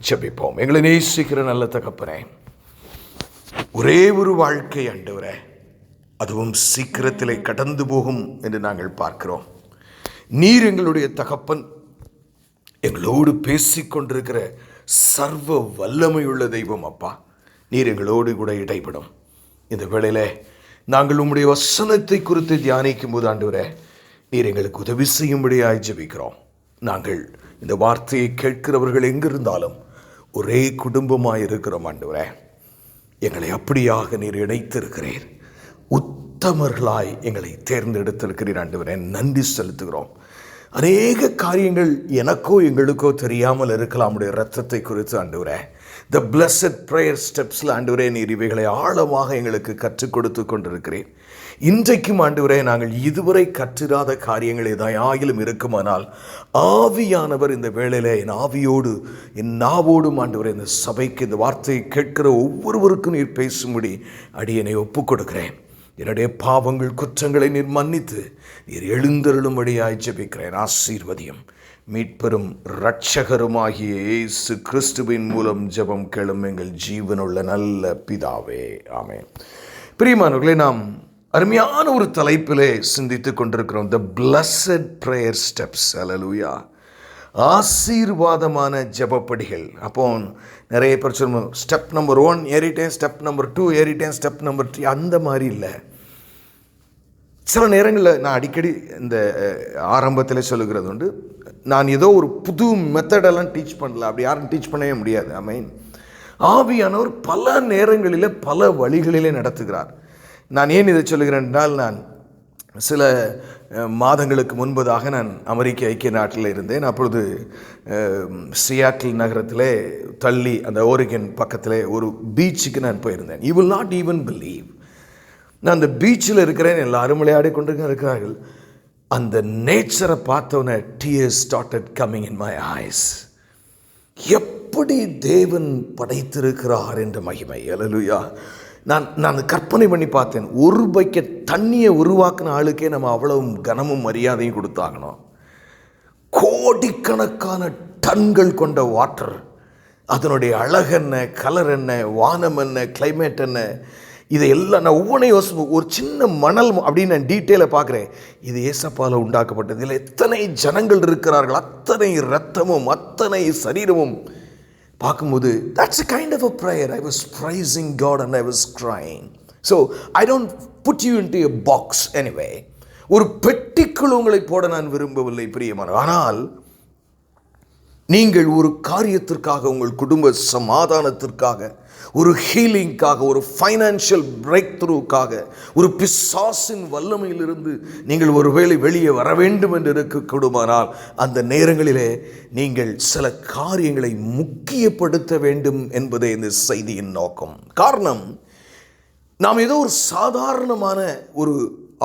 ஜெபிப்போம். எங்களை நேசிக்கிற நல்ல தகப்பனே, ஒரே ஒரு வாழ்க்கை ஆண்டவரே, அதுவும் சீக்கிரத்திலே கடந்து போகும் என்று நாங்கள் பார்க்கிறோம். நீர் எங்களுடைய தகப்பன், எங்களோடு பேசிக்கொண்டிருக்கிற சர்வ வல்லமையுள்ள தெய்வம். அப்பா, நீர் எங்களோடு கூட இடைப்படும். இந்த வேளையில நாங்கள் உம்முடைய வசனத்தை குறித்து தியானிக்கும் போது ஆண்டவரே, நீர் எங்களுக்கு உதவி செய்யும்படியாய் ஜெபிக்கிறோம். நாங்கள் இந்த வார்த்தையை கேட்கிறவர்கள் எங்கிருந்தாலும் ஒரே குடும்பமாய் இருக்கிறோம் ஆண்டவரே. எங்களை அப்படியாக நீர் இணைத்திருக்கிறீர். உத்தமர்களாய் எங்களை தேர்ந்தெடுத்திருக்கிறீர் ஆண்டவரே. நன்றி செலுத்துகிறோம். அநேக காரியங்கள் எனக்கோ எங்களுக்கோ தெரியாமல் இருக்கலாம் உடைய இரத்தத்தை குறித்து ஆண்டவரே. த பிளஸட் ப்ரேயர் ஸ்டெப்ஸில் ஆண்டவரே, நீர் இவைகளை ஆழமாக எங்களுக்கு கற்றுக் கொடுத்து கொண்டிருக்கிறேன். இன்றைக்கும் ஆண்டவரே, நாங்கள் இதுவரை கற்றிராத காரியங்கள் ஏதாயிலும் இருக்குமானால் ஆவியானவர் இந்த வேளையில் என் ஆவியோடு என் நாவோடும் ஆண்டவரே, இந்த சபைக்கு இந்த வார்த்தையை கேட்கிற ஒவ்வொருவருக்கும் நீர் பேசும்படி அடியனை ஒப்புக் கொடுக்கிறேன். என்னுடைய பாவங்கள் குற்றங்களை நீர் மன்னித்து நீர் எழுந்தருளும்படியாய் ஜெபிக்கிறேன். ஆசீர்வதியும். மீட்பெரும் இரட்சகருமாகிய இயேசு கிறிஸ்துவின் மூலம் ஜெபம் கேளும் எங்கள் ஜீவனுள்ள நல்ல பிதாவே, ஆமென். பிரியமானவர்களே, நாம் அருமையான ஒரு தலைப்பிலே சிந்தித்துக் கொண்டிருக்கிறோம். The blessed prayer steps. Hallelujah. ஆசீர்வாதமான ஜெபப்படிகள். அப்போ நிறைய பேர் சொல்லுவோம், ஸ்டெப் நம்பர் 1 ஏறிட்டேன், ஸ்டெப் நம்பர் 2 ஏறிட்டேன், ஸ்டெப் நம்பர் 3. அந்த மாதிரி இல்லை. சில நேரங்களில் நான் அடிக்கடி இந்த ஆரம்பத்தில் சொல்லுகிறது உண்டு, நான் ஏதோ ஒரு புது மெத்தடெல்லாம் டீச் பண்ணல. அப்படி யாரும் டீச் பண்ணவே முடியாது. ஆமென். ஆவியானவர் பல நேரங்களில் பல வழிகளிலே நடத்துகிறார். நான் ஏன் இதை சொல்லுகிறேன் என்றால், நான் சில மாதங்களுக்கு முன்பதாக நான் அமெரிக்க ஐக்கிய நாட்டில் இருந்தேன். அப்பொழுது சியாட்டில் நகரத்திலே தள்ளி அந்த ஓரிகன் பக்கத்தில் ஒரு பீச்சுக்கு நான் போயிருந்தேன். You will not even believe. நான் அந்த பீச்சில் இருக்கிறேன், எல்லாரும் விளையாடி கொண்டு இருக்கிறார்கள். அந்த நேச்சரை பார்த்தோன்னே tears started coming in my eyes. எப்படி தேவன் படைத்திருக்கிறார் என்ற மகிமை. அல்லேலூயா. நான் கற்பனை பண்ணி பார்த்தேன். ஒரு பக்கெட் தண்ணியை உருவாக்கின ஆளுக்கே நம்ம அவ்வளவு கனமும் மரியாதையும் கொடுத்தாகணும். கோடிக்கணக்கான டன்கள் கொண்ட வாட்டர், அதனுடைய அழகு என்ன, கலர் என்ன, வானம் என்ன, கிளைமேட் என்ன, இதையெல்லாம் நான் ஒவ்வொன்றையும் யோசிப்போம். ஒரு சின்ன மணல் அப்படின்னு நான் டீட்டெயிலை பார்க்குறேன். இது ஏசப்பால் உண்டாக்கப்பட்டது. இதில் எத்தனை ஜனங்கள் இருக்கிறார்கள், அத்தனை இரத்தமும் அத்தனை சரீரமும் பார்க்கும்போது, that's a kind of a prayer. I was praising God and I was crying. So I don't put you into a box anyway. ஒரு பெட்டிக்குள் உங்களை போட நான் விரும்பவில்லை பிரியமான. ஆனால் நீங்கள் ஒரு காரியத்திற்காக, உங்கள் குடும்ப சமாதானத்திற்காக, ஒரு ஹீலிங்காக, ஒரு ஃபைனான்ஷியல் பிரேக் த்ரூக்காக, ஒரு பிசாசின் வல்லமையிலிருந்து நீங்கள் ஒருவேளை வெளியே வர வேண்டும் என்று இருக்கக்கூடுமானால், அந்த நேரங்களிலே நீங்கள் சில காரியங்களை முக்கியப்படுத்த வேண்டும் என்பதே இந்த செய்தியின் நோக்கம். காரணம், நாம் ஏதோ ஒரு சாதாரணமான ஒரு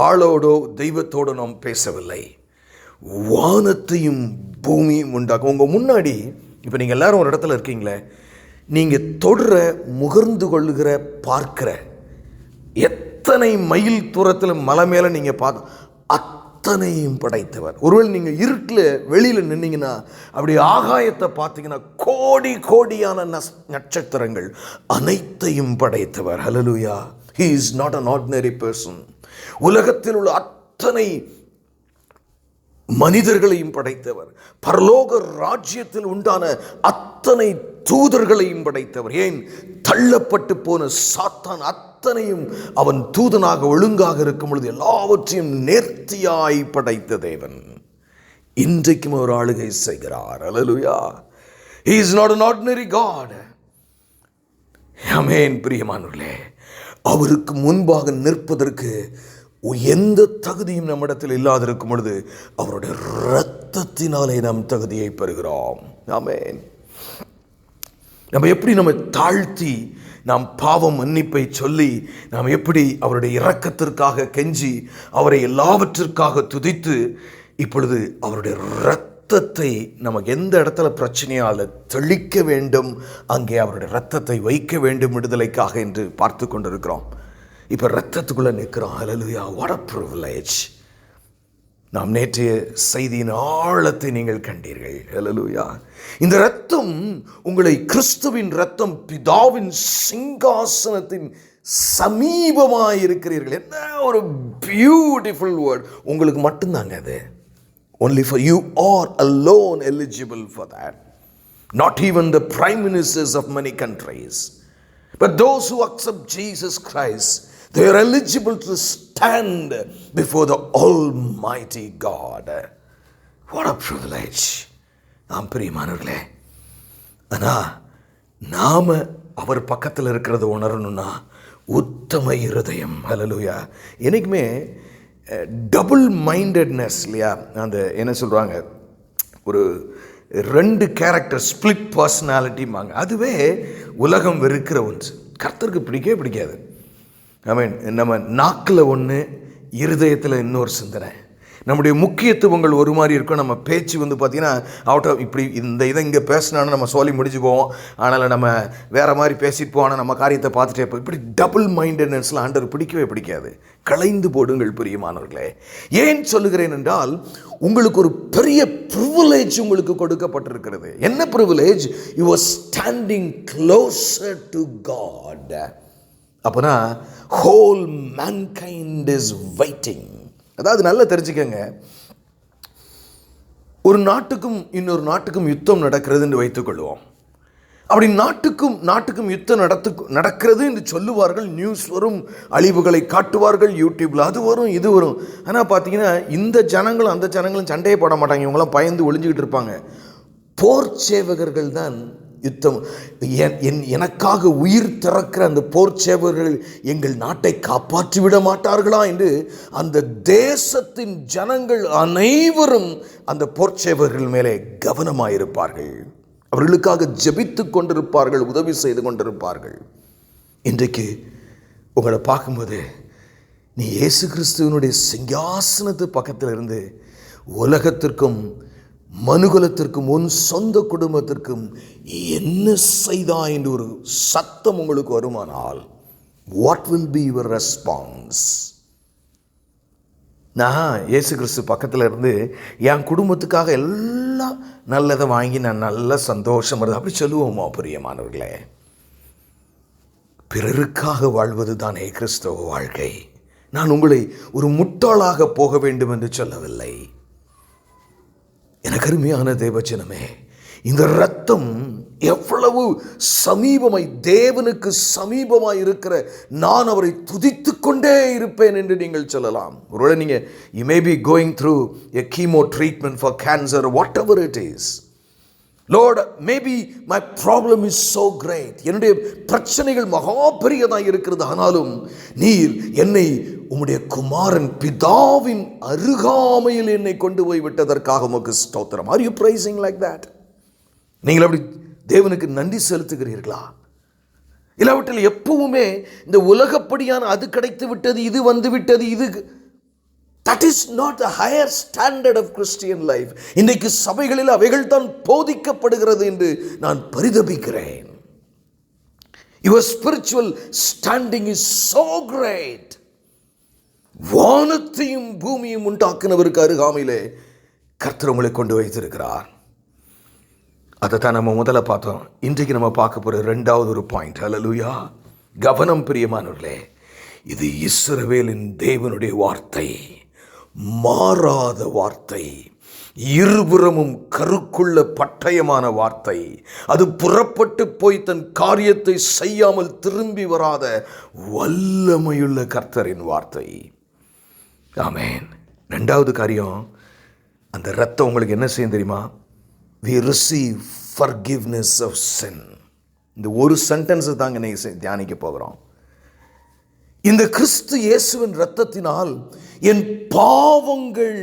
ஆளோடோ தெய்வத்தோடு நாம் பேசவில்லை. வானத்தையும் பூமியும் உண்டாக்கும். உங்கள் முன்னாடி இப்போ நீங்கள் எல்லாரும் ஒரு இடத்துல இருக்கீங்களே, நீங்கள் தொடுற, முகர்ந்து கொள்ளுகிற, பார்க்கிற, எத்தனை மைல் தூரத்தில் மலை மேலே நீங்கள் பார்க்க, அத்தனையும் படைத்தவர். ஒருவேளை நீங்கள் இருட்டில் வெளியில் நின்னீங்கன்னா, அப்படி ஆகாயத்தை பார்த்தீங்கன்னா, கோடி கோடியான நட்சத்திரங்கள் அனைத்தையும் படைத்தவர். ஹல்லேலூயா. He is not an ordinary person. உலகத்தில் உள்ள அத்தனை மனிதர்களையும் படைத்தவர். பரலோக ராஜ்யத்தில் உண்டான அத்தனை தூதர்களையும் படைத்தவர். ஏன், தள்ளப்பட்டு போன சாத்தான் அத்தனையும் அவன் தூதனாக ஒழுங்காக இருக்கும் பொழுது எல்லாவற்றையும் நேர்த்தியாய் படைத்த தேவன் இன்றைக்கும் ஒரு ஆளுகை செய்கிறார். அல்லேலூயா. He is not an ordinary God. ஆமென். பிரியமானவர்களே, அவருக்கு முன்பாக நிற்பதற்கு எந்த தகுதியும் நம்மிடத்தில் இல்லாதிருக்கும் பொழுது அவருடைய இரத்தத்தினாலே நாம் தகுதியை பெறுகிறோம். ஆமென். நம்ம எப்படி நம்ம தாழ்த்தி, நாம் பாவம் மன்னிப்பை சொல்லி, நாம் எப்படி அவருடைய இரக்கத்திற்காக கெஞ்சி, அவரை எல்லாவற்றிற்காக துதித்து, இப்பொழுது அவருடைய இரத்தத்தை நமக்கு எந்த இடத்துல பிரச்சனையால் தெளிக்க வேண்டும், அங்கே அவருடைய இரத்தத்தை வைக்க வேண்டும் விடுதலைக்காக என்று பார்த்து கொண்டிருக்கிறோம். இப்போ ரத்தத்துக்குள்ளே நிற்கிறோம். ஹல்லேலூயா. What a privilege. நாம் நேற்றைய செய்தியின் ஆழத்தை நீங்கள் கண்டீர்கள். ஹல்லேலூயா. இந்த இரத்தம் உங்களை கிறிஸ்துவின் இரத்தம், பிதாவின் சிங்காசனத்தின் சமீபமாக இருக்கிறீர்கள். என்ன ஒரு பியூட்டிஃபுல் வேர்ட். உங்களுக்கு மட்டும்தாங்க அது. Only for you are alone eligible for that. Not even the prime ministers of many countries. But those who accept Jesus Christ, they are eligible to stand before the Almighty God. What a privilege. நாம் பிரியமானவர்களே, ஆனால் நாம் அவர் பக்கத்தில் இருக்கிறத உணரணும்னா உத்தம இருதயம். ஹல்லேலூயா. எனக்குமே double mindedness இல்லையா, அந்த என்ன சொல்கிறாங்க, ஒரு 2 கேரக்டர் ஸ்பிளிட் பர்சனாலிட்டிம்பாங்க. அதுவே உலகம் வெறுக்கிற ஒன்று. கர்த்தருக்கு பிடிக்கவே பிடிக்காது. நம்ம நாக்கில் ஒன்று, இருதயத்தில் இன்னொரு சிந்தனை. நம்முடைய முக்கியத்துவங்கள் ஒரு மாதிரி இருக்கும். நம்ம பேச்சு பார்த்திங்கன்னா இப்படி இந்த இதை இங்கே பேசினான்னு நம்ம சொல்லி முடிச்சு போவோம். ஆனால் நம்ம வேறு மாதிரி பேசிட்டு போவோம். ஆனால் நம்ம காரியத்தை பார்த்துட்டே இருப்போம். இப்படி டபுள் மைண்டட்னஸ்லாம் ஆண்டவர் பிடிக்கவே பிடிக்காது. களைந்து போடுங்கள் பிரியமானவர்களே. ஏன் சொல்லுகிறேன் என்றால், உங்களுக்கு ஒரு பெரிய ப்ரிவிலேஜ் உங்களுக்கு கொடுக்கப்பட்டிருக்கிறது. என்ன privilege? You are standing closer to God. அப்போனா ஹோல் மேன்கைண்ட் இஸ் வெயிட்டிங். அதாவது நல்லா தெரிஞ்சுக்கங்க, ஒரு நாட்டுக்கும் இன்னொரு நாட்டுக்கும் யுத்தம் நடக்கிறது என்று வைத்துக்கொள்வோம். அப்படி நாட்டுக்கும் யுத்தம் நடக்கிறது என்று சொல்லுவார்கள். நியூஸ் வரும், அழிவுகளை காட்டுவார்கள், யூடியூப்ல அது வரும், இது வரும். ஆனால் பார்த்தீங்கன்னா இந்த ஜனங்களும் அந்த ஜனங்களும் சண்டையே போட மாட்டாங்க. இவங்களாம் பயந்து ஒளிஞ்சுக்கிட்டு இருப்பாங்க. போர் சேவகர்கள் தான் யுத்தம். எனக்காக உயிர் திறக்கிற அந்த போர் சேவகர்கள் எங்கள் நாட்டை காப்பாற்றிவிட மாட்டார்களா என்று அந்த தேசத்தின் ஜனங்கள் அனைவரும் அந்த போர் சேவகர்கள் மேலே கவனமாயிருப்பார்கள். அவர்களுக்காக ஜெபித்து கொண்டிருப்பார்கள், உதவி செய்து கொண்டிருப்பார்கள். இன்றைக்கு உங்களை பார்க்கும்போது, நீ இயேசு கிறிஸ்துவனுடைய சிங்காசனத்து பக்கத்தில் இருந்து உலகத்திற்கும் மனுகுலத்திற்கும் உன் சொந்த குடும்பத்திற்கும் என்ன செய்தா என்று ஒரு சத்தம் உங்களுக்கு வருமானால், what will be your response? நான் இயேசு கிறிஸ்து பக்கத்தில் இருந்து என் குடும்பத்துக்காக எல்லாம் நல்லதை வாங்கி நான் நல்ல சந்தோஷம் வருது அப்படி சொல்லுவோமா பிரியமானவர்களே? பிறருக்காக வாழ்வது தானே கிறிஸ்தவ வாழ்க்கை. நான் உங்களை ஒரு முட்டாளாக போக வேண்டும் என்று சொல்லவில்லை. எனக்கு அருமையான தேவஜனமே, இந்த இரத்தம் எவ்வளவு சமீபமாய், தேவனுக்கு சமீபமாய் இருக்கிற நான் அவரை துதித்து கொண்டே இருப்பேன் என்று நீங்கள் சொல்லலாம். ஒருவேளை நீங்கள் you may be going through a chemo treatment for cancer, whatever it is. Lord, maybe my problem is so great. என்னுடைய பிரச்சனைகள் மகா பெரியதாக இருக்கிறது. ஆனாலும் நீர் என்னை உம்முடைய குமாரன் பிதாவின் அருகாமையில் என்னை கொண்டு போய் விட்டதற்காக உமக்கு ஸ்தோத்திரம். Are you praising like that? நீங்கள் அப்படி தேவனுக்கு நன்றி செலுத்துகிறீர்களா? இல்லாவிட்டால் எப்பவுமே இந்த உலகப்படியான அது கிடைத்து விட்டது, இது வந்து விட்டது, இது, that is not the higher standard of Christian life. இன்றைக்கு சபைகளில் அவைகள் தான் போதிக்கப்படுகிறது என்று நான் பரிதபிக்கிறேன். Your spiritual standing is so great. வானத்தையும் பூமியும் உண்டாக்குனவருக்கு அருகாமையிலே கர்த்தர் உங்களை கொண்டு வைத்திருக்கிறார். அதைத்தான் நம்ம முதல்ல பார்த்தோம். இன்றைக்கு நம்ம பார்க்க போகிற 2வது ஒரு பாயிண்ட். ஹல்லேலூயா. கவனம் பிரியமானவர்களே, இது இஸ்ரவேலின் தேவனுடைய வார்த்தை, மாறாத வார்த்தை, இருபுறமும் கருக்குள்ள பட்டயமான வார்த்தை. அது புறப்பட்டு போய் தன் காரியத்தை செய்யாமல் திரும்பி வராத வல்லமையுள்ள கர்த்தரின் வார்த்தை. ஆமென். 2வது காரியம், அந்த இரத்தம் உங்களுக்கு என்ன செய்யும் தெரியுமா? We receive forgiveness of sin. இந்த ஒரு சென்டென்ஸை தாங்க நீங்கள் தியானிக்க போகிறோம். இந்த கிறிஸ்து இயேசுவின் இரத்தத்தினால் என் பாவங்கள்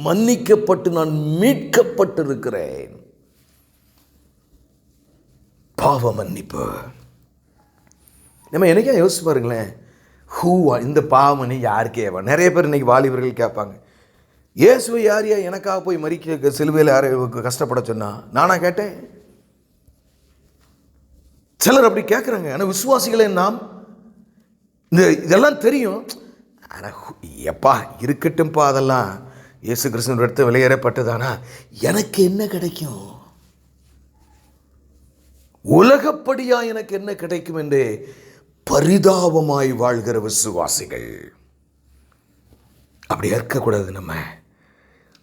மன்னிக்கப்பட்டு நான் மீட்கப்பட்டிருக்கிறேன். பாவ மன்னிப்பு. நம்ம என்னைக்கா யோசிச்சு பாருங்களேன், இந்த பாவமணி யாருக்கு ஏவா? நிறைய பேர் இன்னைக்கு வாலிபர்கள் கேட்பாங்க, இயேசுவை யாரையா எனக்காக போய் மரிக்க சிலுவையில் யாரை கஷ்டப்பட சொன்னா? நானா கேட்டேன்? சிலர் அப்படி கேட்குறாங்க. ஆனால் விசுவாசிகளே நாம் இதெல்லாம் தெரியும். ஆனால் எப்பா இருக்கட்டும்ப்பா, அதெல்லாம் இயேசு கிறிஸ்துவின் ரத்தம் வெளியேறப்பட்டதானா எனக்கு என்ன கிடைக்கும், உலகப்படியா எனக்கு என்ன கிடைக்கும் என்று பரிதாபமாய் வாழ்கிற விசுவாசிகள். அப்படி இருக்கக்கூடாது. நம்ம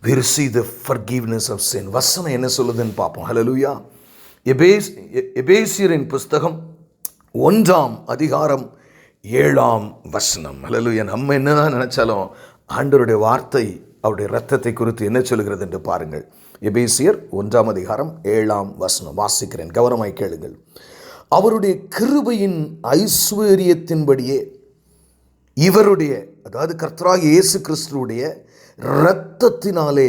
we receive the forgiveness of sin. வசனம் என்ன சொல்லுதுன்னு பார்ப்போம். ஹல்லேலூயா. எபேசியரின் புஸ்தகம் 1ஆம் அதிகாரம் 7ஆம் வசனம். ஹல்லேலூயா. நம்ம என்னதான் நினைச்சாலும் ஆண்டவருடைய வார்த்தை அவருடைய இரத்தத்தை குறித்து என்ன சொல்கிறது என்று பாருங்கள். எபேசியர் 1ஆம் அதிகாரம் 7ஆம் வசனம் வாசிக்கிறேன், கவனமாய் கேளுங்கள். அவருடைய கிருபையின் ஐஸ்வரியத்தின்படியே இவருடைய, அதாவது கர்த்தராகிய இயேசு கிறிஸ்துவுடைய இரத்தத்தினாலே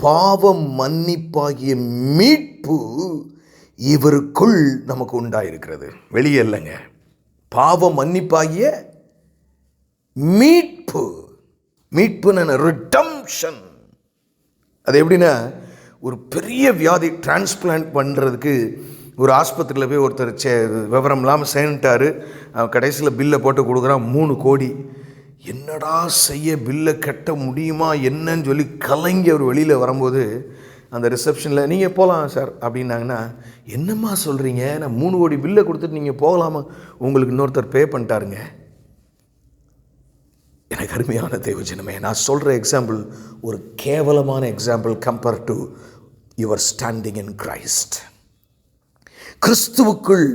பாவம் மன்னிப்பாகிய மீட்பு இவருக்குள் நமக்கு உண்டாயிருக்கிறது. வெளியே இல்லைங்க. பாவம் மன்னிப்பாகிய மீட்பு. மீட்புன்னு ரிடம்ஷன். அது எப்படின்னா, ஒரு பெரிய வியாதி டிரான்ஸ்பிளான்ட் பண்ணுறதுக்கு ஒரு ஆஸ்பத்திரியில் போய் ஒருத்தர் விவரம் இல்லாமல் சேர்ந்துட்டார். அவன் கடைசியில் பில்லை போட்டு கொடுக்குறான் 3 கோடி. என்னடா செய்ய, பில்லை கட்ட முடியுமா என்னன்னு சொல்லி கலங்கி அவர் வெளியில் வரும்போது அந்த ரிசப்ஷனில் நீங்கள் போகலாம் சார் அப்படின்னாங்கன்னா, என்னம்மா சொல்கிறீங்க, நான் 3 கோடி பில்லை கொடுத்துட்டு நீங்கள் போகலாமா, உங்களுக்கு இன்னொருத்தர் பே பண்ணிட்டாருங்க. எனக்கு அருமையான தேவஜனமே, நான் சொல்கிற எக்ஸாம்பிள் ஒரு கேவலமான example compare to your standing in Christ. கிறிஸ்துவுக்குள்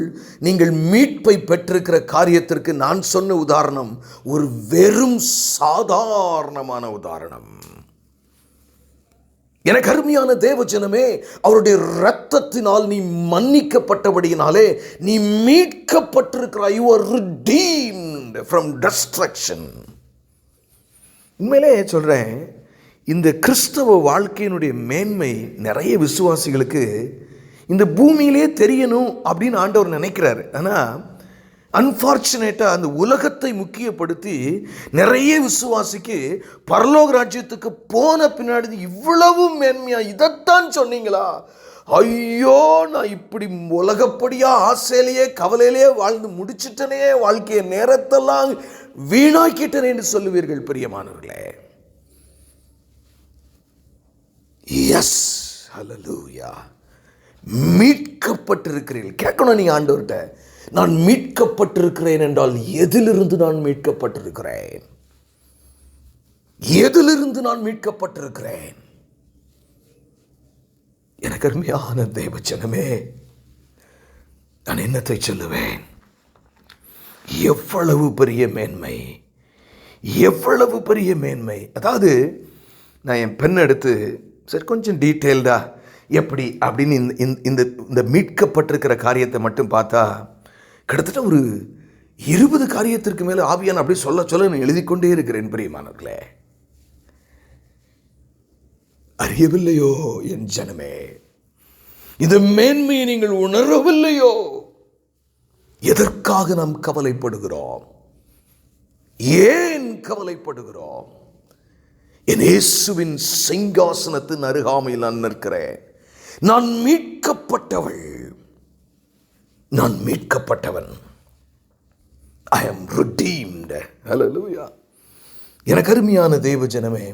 நீங்கள் மீட்பை பெற்றிருக்கிற காரியத்திற்கு நான் சொன்ன உதாரணம் ஒரு வெறும் சாதாரணமான உதாரணம். எனக்கு அருமையான தேவஜனமே, அவருடைய இரத்தத்தினால் நீ மன்னிக்கப்பட்டபடியினாலே நீ மீட்கப்பட்டிருக்கிறாய். You are redeemed from destruction. உண்மையிலே சொல்கிறேன், இந்த கிறிஸ்தவ வாழ்க்கையினுடைய மேன்மை நிறைய விசுவாசிகளுக்கு இந்த பூமியிலே தெரியணும் அப்படின்னு ஆண்டவர் நினைக்கிறாரு. ஆனால் அன்ஃபார்ச்சுனேட்டாக அந்த உலகத்தை முக்கியப்படுத்தி நிறைய விசுவாசிக்கு பரலோக ராஜ்யத்துக்கு போன பின்னாடி இவ்வளவு மேன்மையா, இதைத்தான் சொன்னீங்களா, ஐயோ நான் இப்படி உலகப்படியா ஆசையிலேயே கவலையிலேயே வாழ்ந்து முடிச்சிட்டனே, வாழ்க்கையை நேரத்தெல்லாம் வீணாக்கிட்டனே என்று சொல்லுவீர்கள் பிரியமானவர்களே. எஸ், ஹல்லேலூயா. மீட்கப்பட்டிருக்கிறீர்கள். கேட்கணும் நீ ஆண்டவர்கிட்ட, நான் மீட்கப்பட்டிருக்கிறேன் என்றால் எதிலிருந்து நான் மீட்கப்பட்டிருக்கிறேன், எதிலிருந்து நான் மீட்கப்பட்டிருக்கிறேன். எனக்கு அருமையான தேவஜனமே, நான் என்னத்தை சொல்லுவேன், எவ்வளவு பெரிய மேன்மை, எவ்வளவு பெரிய மேன்மை. அதாவது நான் என் பெண் எடுத்து சரி கொஞ்சம் டீட்டெயில்டா எப்படி அப்படின்னு இந்த மீட்கப்பட்டிருக்கிற காரியத்தை மட்டும் பார்த்தா கிட்டத்தட்ட ஒரு 20 காரியத்திற்கு மேலே ஆவியான அப்படி சொல்ல நான் எழுதி கொண்டே இருக்கிறேன் பிரியமானவர்களே. அறியவில்லையோ என் ஜனமே, இந்த மேன்மையை நீங்கள் உணரவில்லையோ? எதற்காக நாம் கவலைப்படுகிறோம்? ஏன் கவலைப்படுகிறோம்? என் இயேசுவின் சிங்காசனத்தின் அருகாமையில் நான் நிற்கிறேன். நான் மீட்கப்பட்டவள், நான் மீட்கப்பட்டவன். I am redeemed. Hallelujah. எனக்கு அருமையான தேவஜனமே,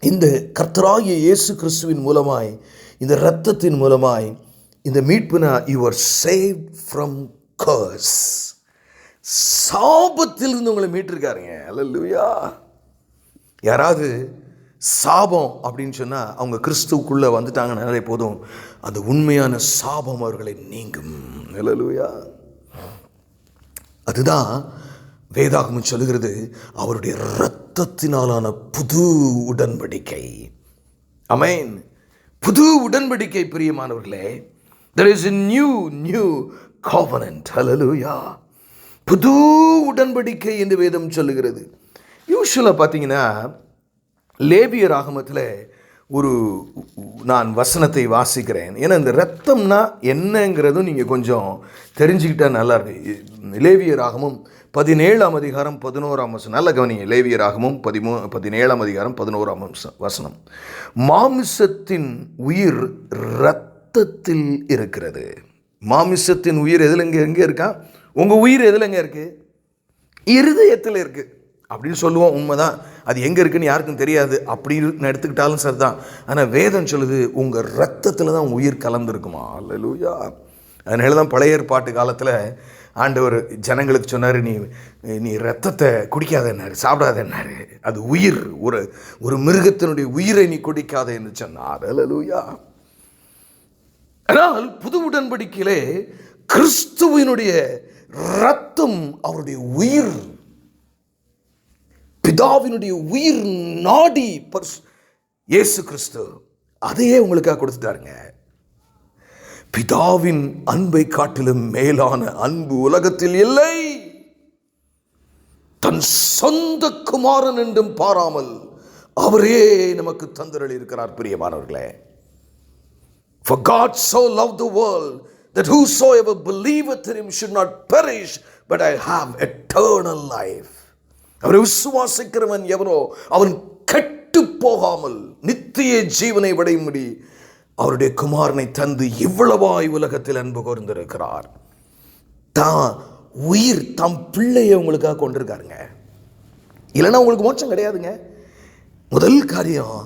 இந்த கர்த்தராகிய இயேசு கிறிஸ்துவின் மூலமாய், இந்த இரத்தத்தின் மூலமாய் இந்த மீட்புனா you are saved from curse. சாபத்திலிருந்து உங்களை மீட்டிருக்காருங்க. Hallelujah. யாராவது சாபம் அப்படின்னு சொன்னால் அவங்க கிறிஸ்துவுக்குள்ளே வந்துட்டாங்கன்னாலே போதும், அந்த உண்மையான சாபம் அவர்களை நீங்கும். ஹல்லேலூயா. அதுதான் வேதாகமம் சொல்லுகிறது, அவருடைய இரத்தத்தினாலான புது உடன்படிக்கை. ஆமென். புது உடன்படிக்கை பிரியமானவர்களே. There is a new covenant. ஹல்லேலூயா. புது உடன்படிக்கை என்று வேதம் சொல்லுகிறது. யூசுவலாக பார்த்தீங்கன்னா லேவியர் ஆகமத்தில் ஒரு நான் வசனத்தை வாசிக்கிறேன். ஏன்னா இந்த ரத்தம்னா என்னங்கிறதும் நீங்கள் கொஞ்சம் தெரிஞ்சுக்கிட்டா நல்லா இருக்கு. லேவியர் ஆகமும் 17ஆம் அதிகாரம் 11ஆம் வசனம். நல்ல கவனிங்க. லேவியர் ஆகமும் 17ஆம் அதிகாரம் 11ஆம் வசனம். மாமிசத்தின் உயிர் இரத்தத்தில் இருக்கிறது. மாமிசத்தின் உயிர் எதில் எங்கே இருக்கா? உங்கள் உயிர் எதில் எங்கே இருக்குது? இருதயத்தில் இருக்குது அப்படின்னு சொல்லுவோம். உண்மைதான். அது எங்கே இருக்குன்னு யாருக்கும் தெரியாது அப்படின்னு எடுத்துக்கிட்டாலும் சரிதான். ஆனால் வேதம் சொல்லுது உங்கள் ரத்தத்தில் தான் உயிர் கலந்துருக்குமா. அல்லேலூயா. அதனால தான் பழைய ஏற்பாட்டு காலத்தில் ஆண்டவர் ஜனங்களுக்கு சொன்னார், நீ ரத்தத்தை குடிக்காதன்னாரு, சாப்பிடாதன்னாரு. அது உயிர், ஒரு மிருகத்தினுடைய உயிரை நீ குடிக்காத என்று சொன்னார். அல்லேலூயா. ஆனால் புது உடன்படிக்கையிலே கிறிஸ்துவினுடைய ரத்தம் அவருடைய உயிர், பிதாவினுடைய உயிர் நாடி இயேசு கிறிஸ்து அதையே உங்களுக்காக கொடுத்துட்டாருங்க. பிதாவின் அன்பை காட்டிலும் மேலான அன்பு உலகத்தில் இல்லை. தன் சொந்த குமாரன் என்றும் பாராமல் அவரே நமக்கு தந்தருளி இருக்கிறார். பிரியமானவர்களே, for God so loved the world that whosoever believeth in him should not perish but I have eternal life. அவரை விசுவாசிக்கிறவன் எவனோ அவன் கெட்டு போகாமல் நித்திய ஜீவனை அடையும்படி அவருடைய குமாரனை தந்து இவ்வளவாய் உலகத்தில் அன்பு கூர்ந்திருக்கிறார். தான் உயிர் தம் பிள்ளையை உங்களுக்காக கொண்டிருக்காருங்க. இல்லைன்னா உங்களுக்கு மோட்சம் கிடையாதுங்க. முதல் காரியம்,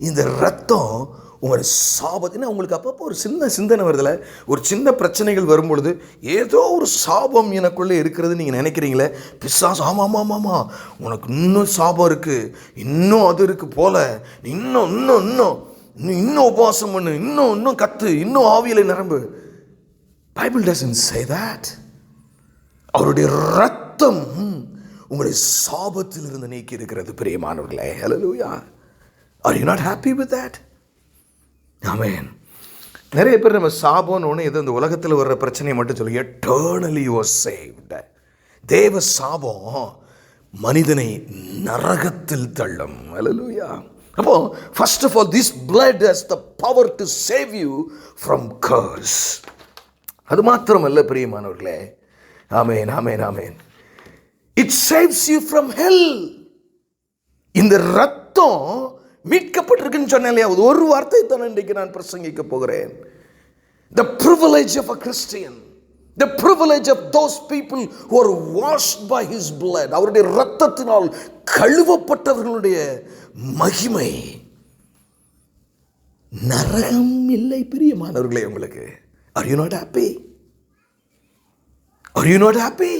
இந்த ரத்தம் உங்களுடைய சாபத்தினா உங்களுக்கு அப்பப்போ ஒரு சின்ன சிந்தனை வருதுல, ஒரு சின்ன பிரச்சனைகள் வரும்பொழுது ஏதோ ஒரு சாபம் எனக்குள்ளே இருக்கிறது நீங்கள் நினைக்கிறீங்களே, பிசாசு ஆமாம் ஆமாம் உனக்கு இன்னும் சாபம் இருக்குது, இன்னும் அது இருக்குது போல, இன்னும் இன்னும் இன்னும் இன்னும் உபவாசம் பண்ணு, இன்னும் கத்து, இன்னும் ஆவியில நிரம்பு. Bible doesn't say that. அவருடைய ரத்தம் உங்களுடைய சாபத்தில் இருந்து நீக்கி இருக்கிறது. பிரியமானவர்களே, ஹல்லேலூயா. Are you not happy with that? ஆமென். நிறைய பேர் நம்ம சாபம்னு ஒன்று எது இந்த உலகத்தில் வர்ற பிரச்சனையை மட்டும் சொல்லி eternally you are saved. தேவ சாபம் மனிதனை நரகத்தில் தள்ளும். ஹல்லேலூயா. அப்போ first of all this blood has the power to save you from curse. அது மாத்திரமல்ல பிரியமானவர்களே, ஆமென் ஆமென் ஆமென், it saves you from hell. இந்த ரத்தம் மீட்கப்பட்டிருக்குன்னு சொன்னேன் இல்லையா, ஒரு வார்த்தை தான் இன்றைக்கு நான் பிரசங்கிக்க போகிறேன். The privilege of a Christian, the privilege of those people who are washed by his blood, அவருடைய இரத்தத்தினால் கழுவப்பட்டவர்களுடைய மகிமை. நரகம் இல்லை பிரியமானவர்களே உங்களுக்கு. Are you not happy? Are you not happy?